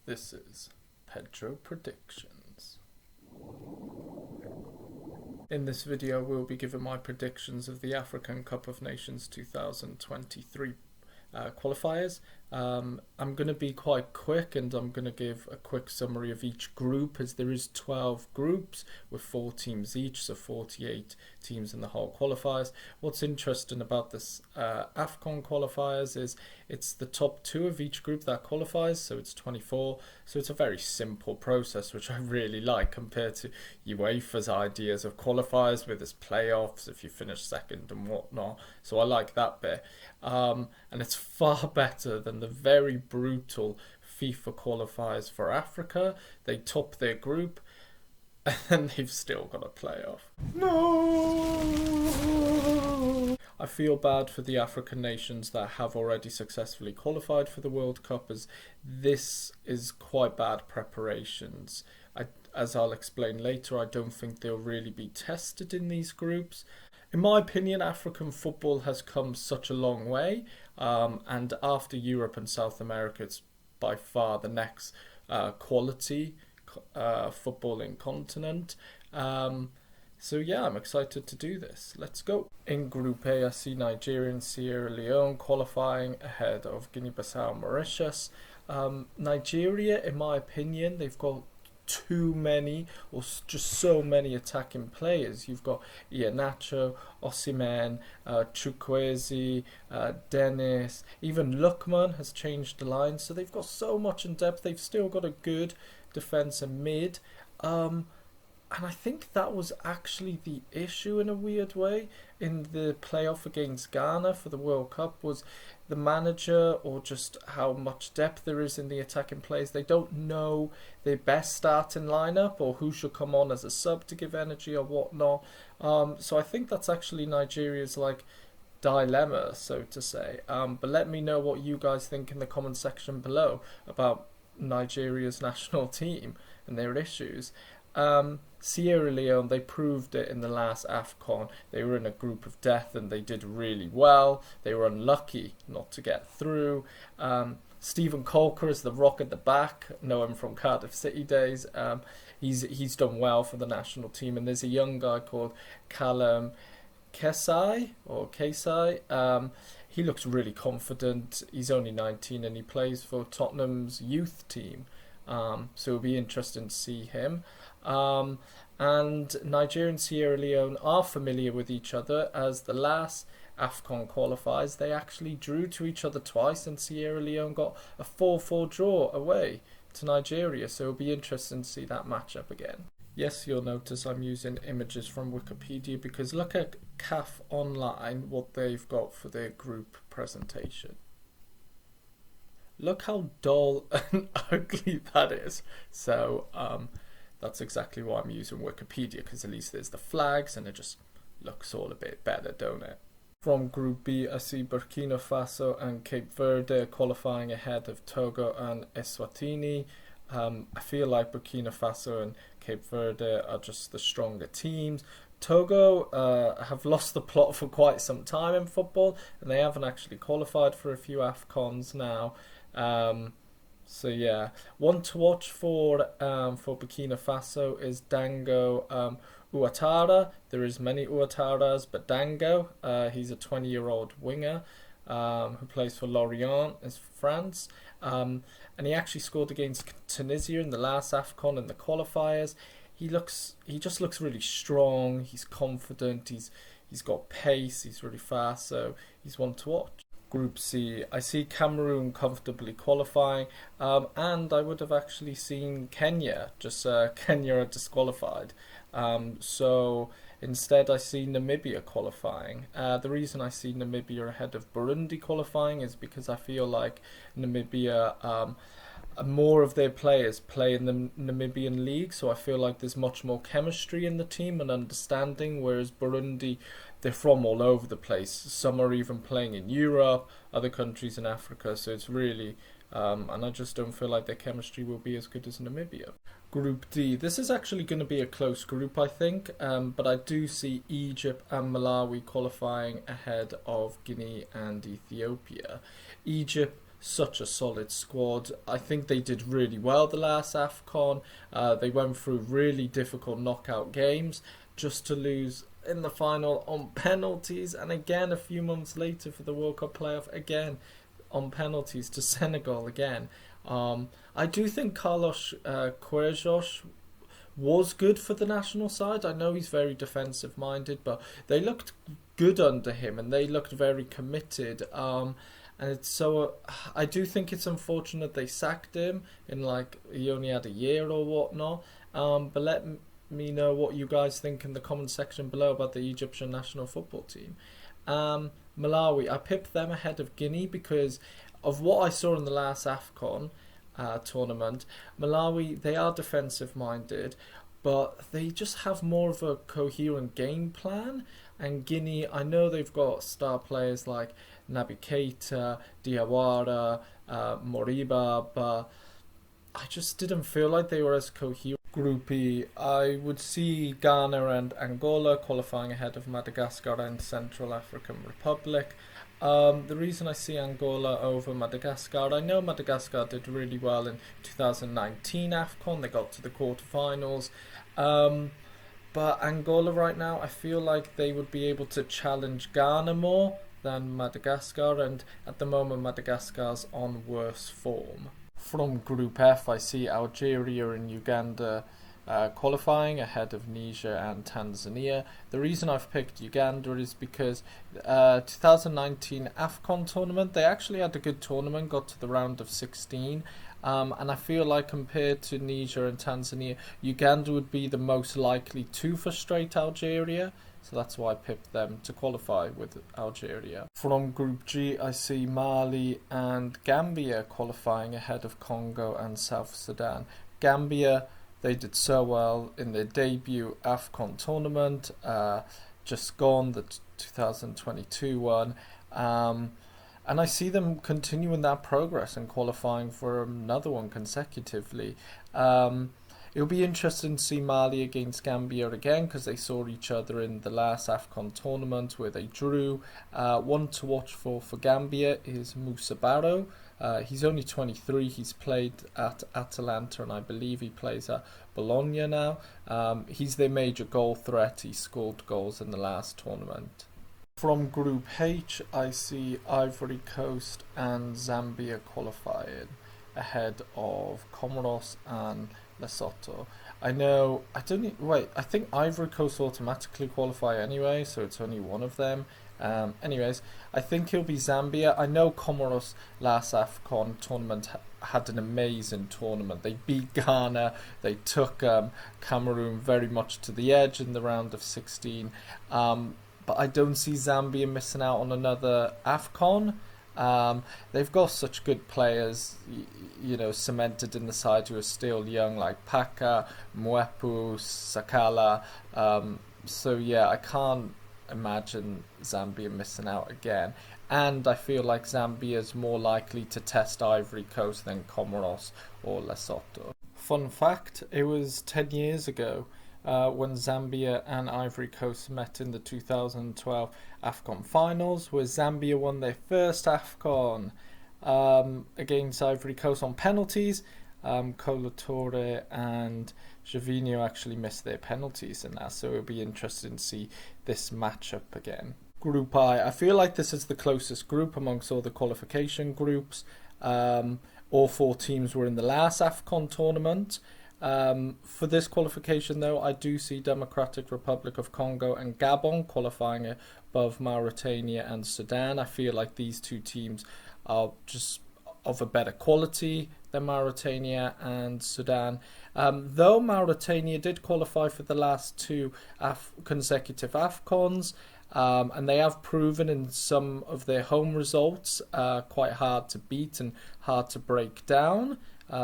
This is Pedro Predictions. In this video we'll be giving my predictions of the African Cup of Nations 2023 qualifiers. I'm going to be quite quick and I'm going to give a quick summary of each group, as there is 12 groups with 4 teams each, so 48 teams in the whole qualifiers. What's interesting about this AFCON qualifiers is it's the top 2 of each group that qualifies, so it's 24, so it's a very simple process, which I really like compared to UEFA's ideas of qualifiers with its playoffs if you finish second and whatnot. So I like that bit, and it's far better than the very brutal FIFA qualifiers for Africa. They top their group and they've still got a playoff. No! I feel bad for the African nations that have already successfully qualified for the World Cup, as this is quite bad preparations. As I'll explain later, I don't think they'll really be tested in these groups. In my opinion, African football has come such a long way, and after Europe and South America, it's by far the next quality footballing continent. So yeah, I'm excited to do this. Let's go. In Group A, I see Nigeria and Sierra Leone qualifying ahead of Guinea-Bissau and Mauritius. Nigeria, in my opinion, they've got too many, or just so many attacking players. You've got Iheanacho, Osimhen, Chukwueze, Dennis, even Lookman has changed the line, so they've got so much in depth. They've still got a good defence and mid, and I think that was actually the issue in a weird way in the playoff against Ghana for the World Cup, was the manager, or just how much depth there is in the attacking players. They don't know their best starting lineup or who should come on as a sub to give energy or whatnot. So I think that's actually Nigeria's dilemma, so to say. But let me know what you guys think in the comment section below about Nigeria's national team and their issues. Sierra Leone, they proved it in the last AFCON. They were in a group of death and they did really well. They were unlucky not to get through. Stephen Colker is the rock at the back. Know him from Cardiff City days. He's done well for the national team. And there's a young guy called Callum Kesai. He looks really confident. He's only 19 and he plays for Tottenham's youth team. So it'll be interesting to see him. And Nigeria and Sierra Leone are familiar with each other, as the last AFCON qualifiers, they actually drew to each other twice and Sierra Leone got a 4-4 draw away to Nigeria, so it'll be interesting to see that matchup again. Yes, you'll notice I'm using images from Wikipedia, because look at CAF Online, what they've got for their group presentation. Look how dull and ugly that is. So that's exactly why I'm using Wikipedia, because at least there's the flags and it just looks all a bit better, don't it? From Group B, I see Burkina Faso and Cape Verde qualifying ahead of Togo and Eswatini. I feel like Burkina Faso and Cape Verde are just the stronger teams. Togo have lost the plot for quite some time in football, and they haven't actually qualified for a few AFCONs now. So yeah, one to watch for Burkina Faso is Dango Ouattara. There is many Ouattaras, but Dango, he's a 20-year-old winger who plays for Lorient in France. And he actually scored against Tunisia in the last AFCON in the qualifiers. He just looks really strong. He's confident. He's got pace. He's really fast. So he's one to watch. Group C, I see Cameroon comfortably qualifying, and I would have actually seen Kenya, just Kenya are disqualified. So instead I see Namibia qualifying. The reason I see Namibia ahead of Burundi qualifying is because I feel like Namibia, more of their players play in the Namibian league, so I feel like there's much more chemistry in the team and understanding, whereas Burundi, they're from all over the place. Some are even playing in Europe, other countries in Africa, so it's really, and I just don't feel like their chemistry will be as good as Namibia. Group D, this is actually going to be a close group, I think, but I do see Egypt and Malawi qualifying ahead of Guinea and Ethiopia. Egypt such a solid squad. I think they did really well the last AFCON. They went through really difficult knockout games just to lose in the final on penalties, and again a few months later for the World Cup playoff, again on penalties to Senegal again. I do think Carlos Queiroz was good for the national side. I know he's very defensive minded, but they looked good under him and they looked very committed. And it's so I do think it's unfortunate they sacked him in like he only had a year or whatnot. But let me know what you guys think in the comment section below about the Egyptian national football team. Malawi, I pipped them ahead of Guinea because of what I saw in the last AFCON tournament. Malawi, they are defensive minded, but they just have more of a coherent game plan. And Guinea, I know they've got star players like Naby Keita, Diawara, Moriba, but I just didn't feel like they were as coherent. Group E, I would see Ghana and Angola qualifying ahead of Madagascar and Central African Republic. The reason I see Angola over Madagascar, I know Madagascar did really well in 2019 AFCON, they got to the quarterfinals, but Angola right now, I feel like they would be able to challenge Ghana more than Madagascar, and at the moment Madagascar's on worse form. From Group F, I see Algeria and Uganda qualifying ahead of Niger and Tanzania. The reason I've picked Uganda is because 2019 AFCON tournament, they actually had a good tournament, got to the round of 16. And I feel like compared to Niger and Tanzania, Uganda would be the most likely to frustrate Algeria. So that's why I picked them to qualify with Algeria. From Group G, I see Mali and Gambia qualifying ahead of Congo and South Sudan. Gambia, they did so well in their debut AFCON tournament, just gone, the 2022 one. And I see them continuing that progress and qualifying for another one consecutively. It'll be interesting to see Mali against Gambia again because they saw each other in the last AFCON tournament where they drew. One to watch for Gambia is Moussa Barrow. He's only 23. He's played at Atalanta and I believe he plays at Bologna now. He's their major goal threat. He scored goals in the last tournament. From Group H, I see Ivory Coast and Zambia qualifying ahead of Comoros and Lesotho. I think Ivory Coast automatically qualify anyway, so it's only one of them. Anyways, I think it'll be Zambia. I know Comoros last AFCON tournament had an amazing tournament. They beat Ghana, they took Cameroon very much to the edge in the round of 16. But I don't see Zambia missing out on another AFCON. They've got such good players, cemented in the side who are still young, like Paka, Mwepu, Sakala. So yeah, I can't imagine Zambia missing out again. And I feel like Zambia is more likely to test Ivory Coast than Comoros or Lesotho. Fun fact, it was 10 years ago when Zambia and Ivory Coast met in the 2012 AFCON finals, where Zambia won their first AFCON against Ivory Coast on penalties. Kolo Touré and Gervinho actually missed their penalties in that, so it'll be interesting to see this matchup again. Group I feel like this is the closest group amongst all the qualification groups. All four teams were in the last AFCON tournament. For this qualification though, I do see Democratic Republic of Congo and Gabon qualifying above Mauritania and Sudan. I feel like these two teams are just of a better quality than Mauritania and Sudan. Though Mauritania did qualify for the last two consecutive AFCONs, and they have proven in some of their home results quite hard to beat and hard to break down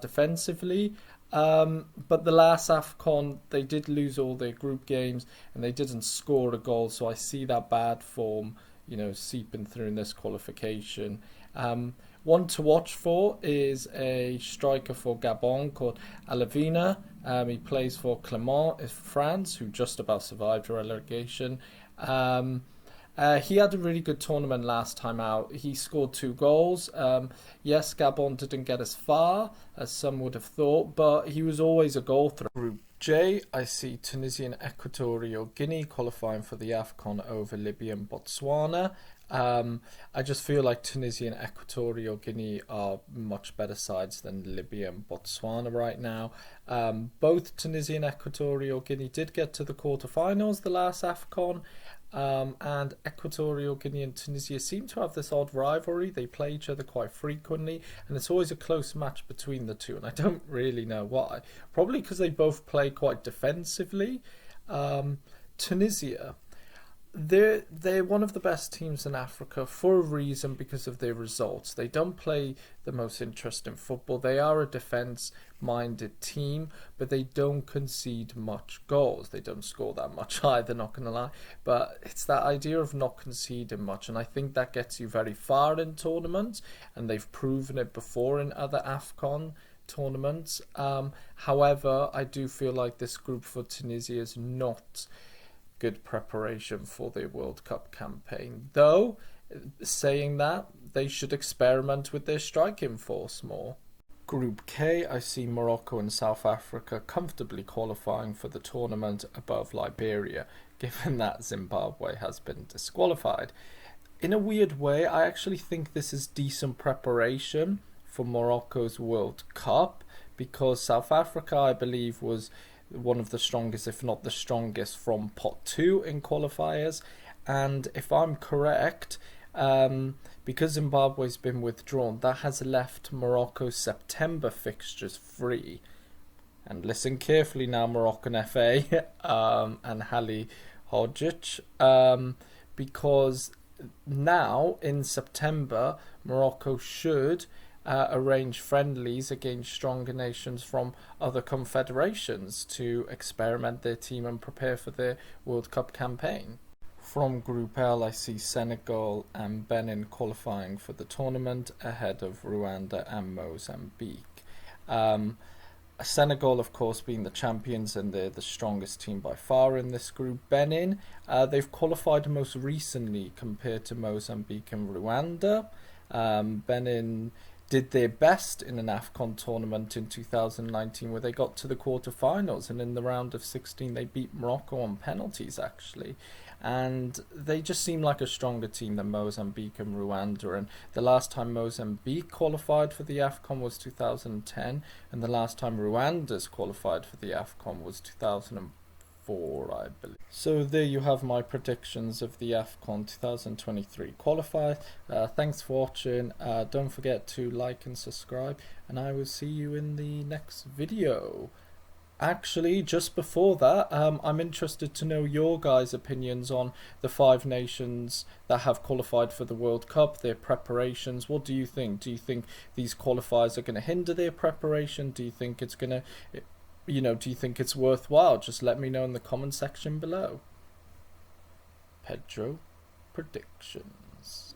defensively. But the last AFCON, they did lose all their group games and they didn't score a goal, so I see that bad form, seeping through in this qualification. One to watch for is a striker for Gabon called Alavina. He plays for Clermont in France, who just about survived relegation. He had a really good tournament last time out. He scored 2 goals. Yes, Gabon didn't get as far as some would have thought, but he was always a goal threat. Group J, I see Tunisia and Equatorial Guinea qualifying for the AFCON over Libya and Botswana. I just feel like Tunisia and Equatorial Guinea are much better sides than Libya and Botswana right now. Both Tunisia and Equatorial Guinea did get to the quarterfinals the last AFCON. And Equatorial Guinea and Tunisia seem to have this odd rivalry. They play each other quite frequently, and it's always a close match between the two, and I don't really know why. Probably because they both play quite defensively. Tunisia, they're one of the best teams in Africa for a reason, because of their results. They don't play the most interesting football. They are a defence-minded team, but they don't concede much goals. They don't score that much either, not going to lie. But it's that idea of not conceding much, and I think that gets you very far in tournaments, and they've proven it before in other AFCON tournaments. However, I do feel like this group for Tunisia is not good preparation for their World Cup campaign. Though, saying that, they should experiment with their striking force more. Group K, I see Morocco and South Africa comfortably qualifying for the tournament above Liberia, given that Zimbabwe has been disqualified. In a weird way, I actually think this is decent preparation for Morocco's World Cup, because South Africa, I believe, was one of the strongest, if not the strongest, from pot 2 in qualifiers. And if I'm correct, because Zimbabwe's been withdrawn, that has left Morocco's September fixtures free. And listen carefully now, Moroccan FA and Hali Hodzic, because now in September Morocco should arrange friendlies against stronger nations from other confederations to experiment their team and prepare for their World Cup campaign. From Group L, I see Senegal and Benin qualifying for the tournament ahead of Rwanda and Mozambique. Senegal, of course, being the champions, and they're the strongest team by far in this group. Benin, they've qualified most recently compared to Mozambique and Rwanda. Benin did their best in an AFCON tournament in 2019, where they got to the quarterfinals, and in the round of 16 they beat Morocco on penalties, actually. And they just seem like a stronger team than Mozambique and Rwanda. And the last time Mozambique qualified for the AFCON was 2010, and the last time Rwanda's qualified for the AFCON was 2004, I believe. So there you have my predictions of the AFCON 2023 qualifiers. Thanks for watching. Don't forget to like and subscribe, and I will see you in the next video. Actually, just before that, I'm interested to know your guys' opinions on the 5 nations that have qualified for the World Cup, their preparations. What do you think? Do you think these qualifiers are going to hinder their preparation? Do you think it's going to, do you think it's worthwhile? Just let me know in the comment section below. Pedro predictions.